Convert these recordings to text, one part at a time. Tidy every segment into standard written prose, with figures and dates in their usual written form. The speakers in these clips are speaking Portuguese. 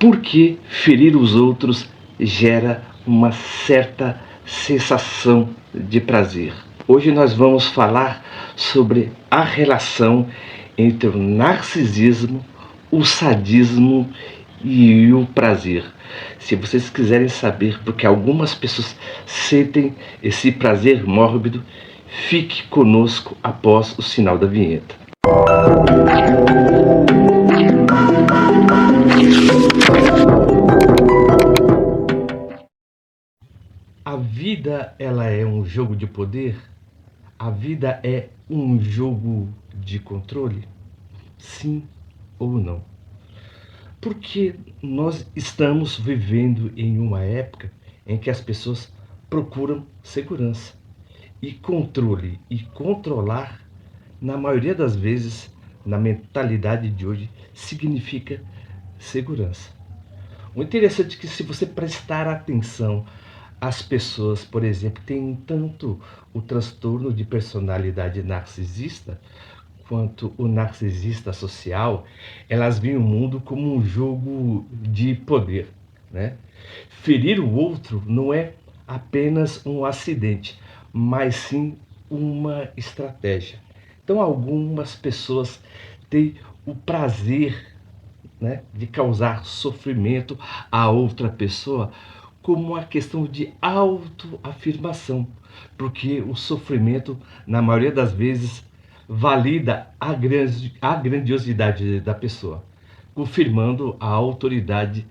por que ferir os outros gera uma certa sensação de prazer. Hoje nós vamos falar sobre a relação entre o narcisismo, o sadismo e o prazer. Se vocês quiserem saber porque algumas pessoas sentem esse prazer mórbido, fique conosco após o sinal da vinheta. A vida, ela é um jogo de poder? A vida é um jogo de controle? Sim ou não? Porque nós estamos vivendo em uma época em que as pessoas procuram segurança. E controle e controlar, na maioria das vezes, na mentalidade de hoje, significa segurança. O interessante é que, se você prestar atenção, as pessoas, por exemplo, têm tanto o transtorno de personalidade narcisista quanto o narcisista social, elas veem o mundo como um jogo de poder, né? Ferir o outro não é apenas um acidente, mas sim uma estratégia. Então, algumas pessoas têm o prazer, né, de causar sofrimento a outra pessoa como uma questão de autoafirmação, porque o sofrimento, na maioria das vezes, valida a grandiosidade da pessoa, confirmando a autoridade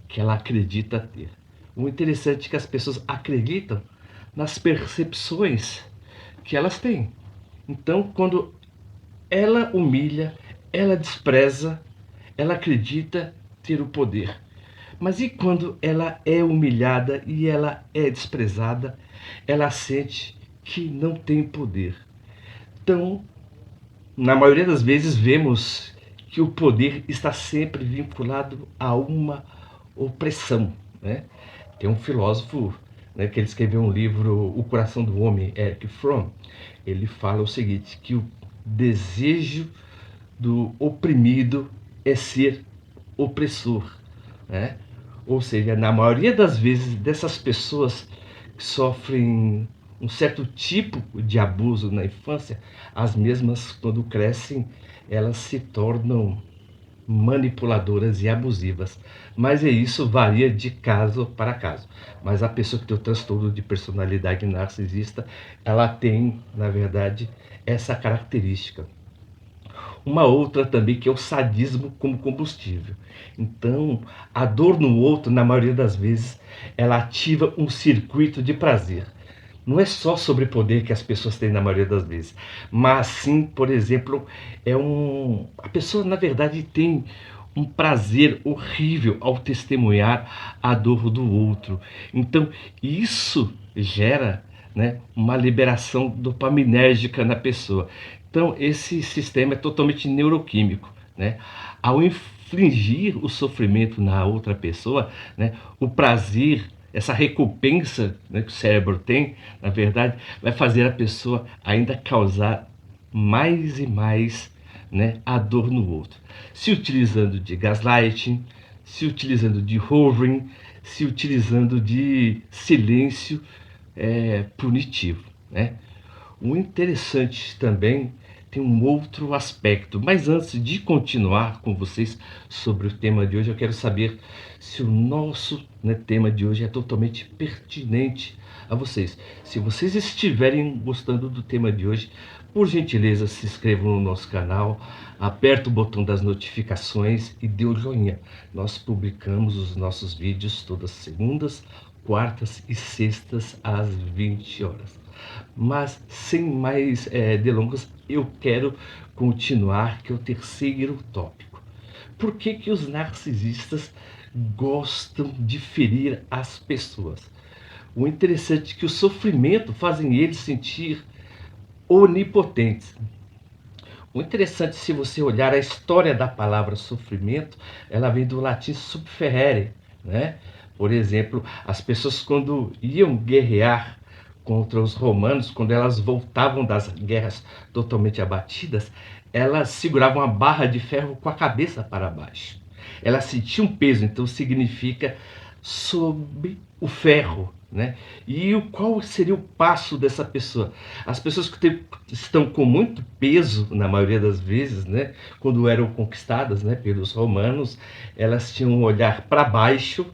que ela acredita ter. O interessante é que as pessoas acreditam nas percepções que elas têm. Então, quando ela humilha, ela despreza, ela acredita ter o poder. Mas e quando ela é humilhada e ela é desprezada, ela sente que não tem poder. Então, na maioria das vezes, vemos que o poder está sempre vinculado a uma opressão, né? Tem um filósofo, né, que ele escreveu um livro, O Coração do Homem, Erich Fromm. Ele fala o seguinte, que o desejo do oprimido é ser opressor, né? Ou seja, na maioria das vezes, dessas pessoas que sofrem um certo tipo de abuso na infância, as mesmas, quando crescem, elas se tornam manipuladoras e abusivas. Mas isso varia de caso para caso. Mas a pessoa que tem o transtorno de personalidade narcisista, ela tem, na verdade, essa característica. Uma outra também, que é o sadismo como combustível. Então, a dor no outro, na maioria das vezes, ela ativa um circuito de prazer. Não é só sobre poder que as pessoas têm na maioria das vezes, mas sim, por exemplo, a pessoa, na verdade, tem um prazer horrível ao testemunhar a dor do outro. Então, isso gera, né, uma liberação dopaminérgica na pessoa. Então, esse sistema é totalmente neuroquímico, né? Ao infligir o sofrimento na outra pessoa, né, o prazer, essa recompensa, né, que o cérebro tem, na verdade, vai fazer a pessoa ainda causar mais e mais, né, a dor no outro. Se utilizando de gaslighting, se utilizando de hovering, se utilizando de silêncio punitivo, né? O interessante também tem um outro aspecto, mas antes de continuar com vocês sobre o tema de hoje, eu quero saber se o nosso, né, tema de hoje é totalmente pertinente a vocês. Se vocês estiverem gostando do tema de hoje, por gentileza, se inscrevam no nosso canal, aperta o botão das notificações e dê o joinha. Nós publicamos os nossos vídeos todas segundas, quartas e sextas às 20 horas. Mas sem mais delongas, eu quero continuar, que é o terceiro tópico. Por que que os narcisistas gostam de ferir as pessoas? O interessante é que o sofrimento fazem eles sentir onipotentes. O interessante, se você olhar a história da palavra sofrimento, ela vem do latim subferere, né? Por exemplo, as pessoas, quando iam guerrear contra os romanos, quando elas voltavam das guerras totalmente abatidas, elas seguravam a barra de ferro com a cabeça para baixo. ela sentia um peso, então significa sob o ferro, né? E qual seria o passo dessa pessoa? As pessoas estão com muito peso, na maioria das vezes, né? Quando eram conquistadas, né, pelos romanos, elas tinham um olhar para baixo,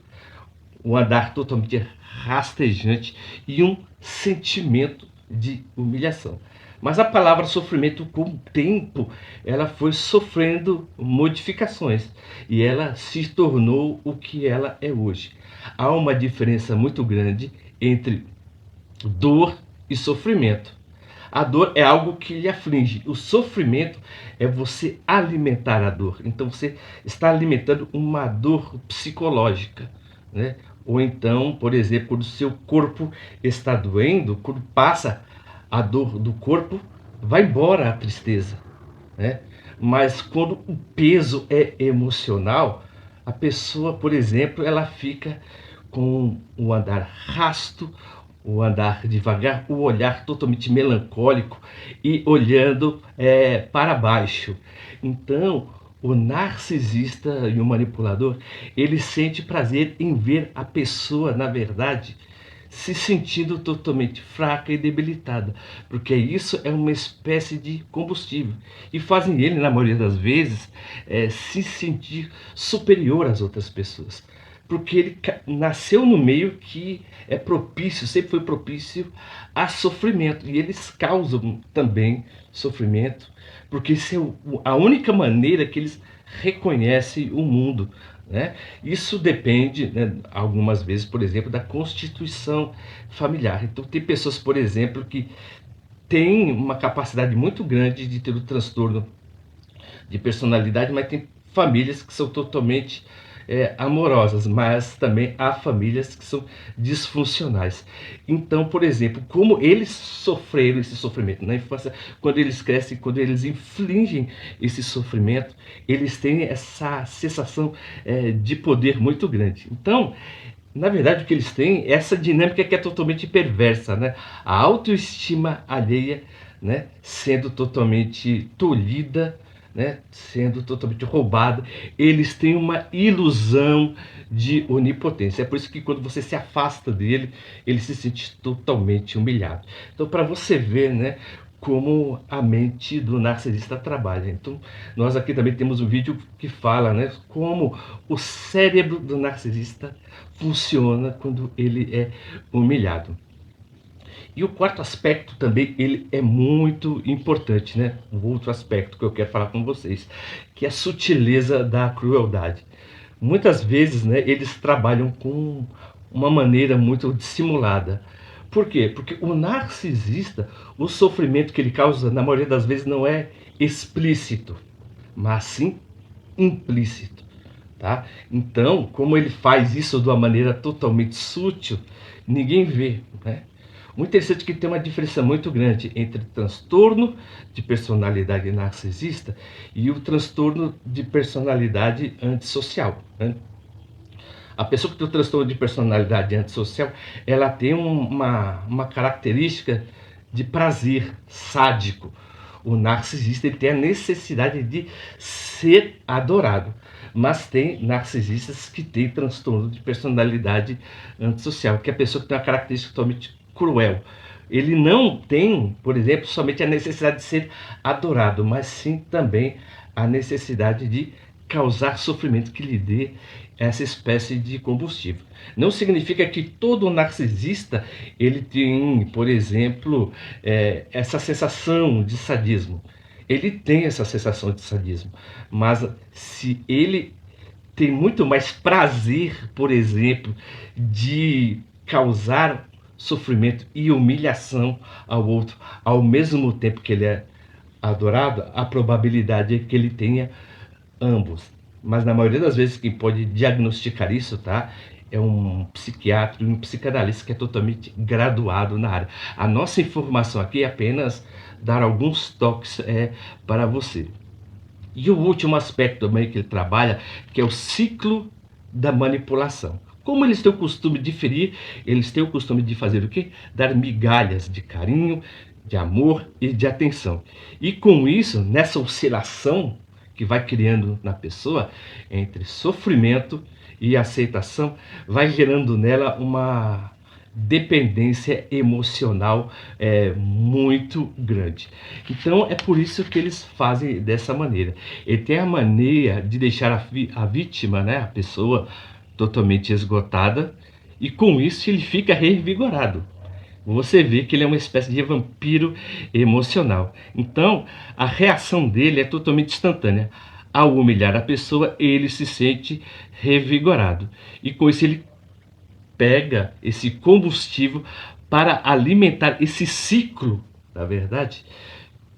um andar totalmente rastejante e um sentimento de humilhação. Mas a palavra sofrimento, com o tempo, ela foi sofrendo modificações e ela se tornou o que ela é hoje. Há uma diferença muito grande entre dor e sofrimento. A dor é algo que lhe aflige. O sofrimento é você alimentar a dor. Então você está alimentando uma dor psicológica, né? Ou então, por exemplo, quando o seu corpo está doendo, quando passa a dor do corpo, vai embora a tristeza, né? Mas quando o peso é emocional, a pessoa, por exemplo, ela fica com o andar rasto, o andar devagar, o olhar totalmente melancólico e olhando para baixo. Então, o narcisista e o manipulador, ele sente prazer em ver a pessoa, na verdade, se sentindo totalmente fraca e debilitada, porque isso é uma espécie de combustível e fazem ele, na maioria das vezes, se sentir superior às outras pessoas, porque ele nasceu no meio que é propício, sempre foi propício a sofrimento, e eles causam também sofrimento, porque isso é a única maneira que eles reconhecem o mundo, né? Isso depende, né, algumas vezes, por exemplo, da constituição familiar. Então, tem pessoas, por exemplo, que têm uma capacidade muito grande de ter o transtorno de personalidade, mas tem famílias que são totalmente amorosas, mas também há famílias que são disfuncionais. Então, por exemplo, como eles sofreram esse sofrimento na infância, quando eles crescem, quando eles infligem esse sofrimento, eles têm essa sensação de poder muito grande. Então, na verdade, o que eles têm é essa dinâmica que é totalmente perversa, né? A autoestima alheia, né, sendo totalmente tolhida, né, sendo totalmente roubada. Eles têm uma ilusão de onipotência. É por isso que quando você se afasta dele, ele se sente totalmente humilhado. Então, para você ver, né, como a mente do narcisista trabalha. Então, nós aqui também temos um vídeo que fala, né, como o cérebro do narcisista funciona quando ele é humilhado. E o quarto aspecto também, ele é muito importante, né? O outro aspecto que eu quero falar com vocês, que é a sutileza da crueldade. Muitas vezes, né, eles trabalham com uma maneira muito dissimulada. Por quê? Porque o narcisista, o sofrimento que ele causa, na maioria das vezes, não é explícito, mas sim implícito, tá? Então, como ele faz isso de uma maneira totalmente sutil, ninguém vê, né? Muito interessante que tem uma diferença muito grande entre transtorno de personalidade narcisista e o transtorno de personalidade antissocial, né? A pessoa que tem o transtorno de personalidade antissocial, ela tem uma característica de prazer sádico. O narcisista, ele tem a necessidade de ser adorado. Mas tem narcisistas que têm transtorno de personalidade antissocial, que é a pessoa que tem uma característica totalmente cruel. Ele não tem, por exemplo, somente a necessidade de ser adorado, mas sim também a necessidade de causar sofrimento, que lhe dê essa espécie de combustível. Não significa que todo narcisista ele tem, por exemplo, essa sensação de sadismo. Ele tem essa sensação de sadismo, mas se ele tem muito mais prazer, por exemplo, de causar sofrimento e humilhação ao outro, ao mesmo tempo que ele é adorado, a probabilidade é que ele tenha ambos. Mas na maioria das vezes quem pode diagnosticar isso, tá? É um psiquiatra e um psicanalista que é totalmente graduado na área. A nossa informação aqui é apenas dar alguns toques para você. E o último aspecto também que ele trabalha, que é o ciclo da manipulação. Como eles têm o costume de ferir, eles têm o costume de fazer o quê? Dar migalhas de carinho, de amor e de atenção. E com isso, nessa oscilação que vai criando na pessoa, entre sofrimento e aceitação, vai gerando nela uma dependência emocional muito grande. Então é por isso que eles fazem dessa maneira. Ele tem a maneira de deixar a vítima, né, a pessoa totalmente esgotada, e com isso ele fica revigorado. Você vê que ele é uma espécie de vampiro emocional. Então, a reação dele é totalmente instantânea. Ao humilhar a pessoa, ele se sente revigorado. E com isso ele pega esse combustível para alimentar esse ciclo, na verdade,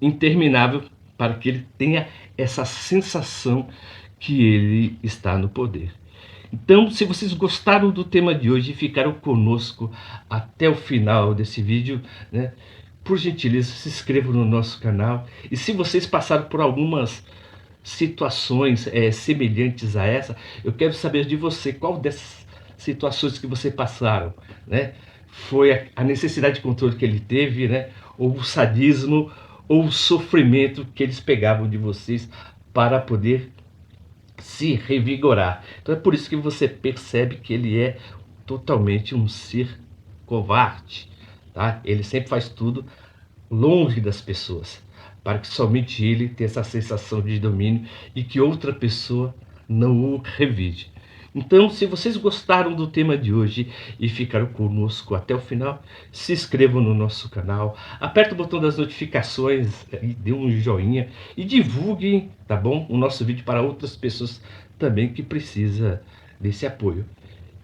interminável, para que ele tenha essa sensação que ele está no poder. Então, se vocês gostaram do tema de hoje e ficaram conosco até o final desse vídeo, né, por gentileza, se inscrevam no nosso canal. E se vocês passaram por algumas situações semelhantes a essa, eu quero saber de você, qual dessas situações que você passaram, né? Foi a necessidade de controle que ele teve, né? Ou o sadismo, ou o sofrimento que eles pegavam de vocês para poder se revigorar. Então é por isso que você percebe que ele é totalmente um ser covarde, tá? Ele sempre faz tudo longe das pessoas, para que somente ele tenha essa sensação de domínio e que outra pessoa não o revide. Então, se vocês gostaram do tema de hoje e ficaram conosco até o final, se inscrevam no nosso canal, aperta o botão das notificações e dê um joinha e divulguem, tá bom, o nosso vídeo para outras pessoas também que precisam desse apoio.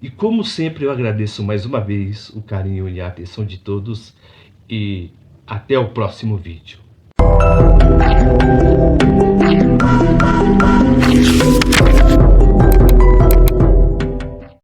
E como sempre, eu agradeço mais uma vez o carinho e a atenção de todos e até o próximo vídeo.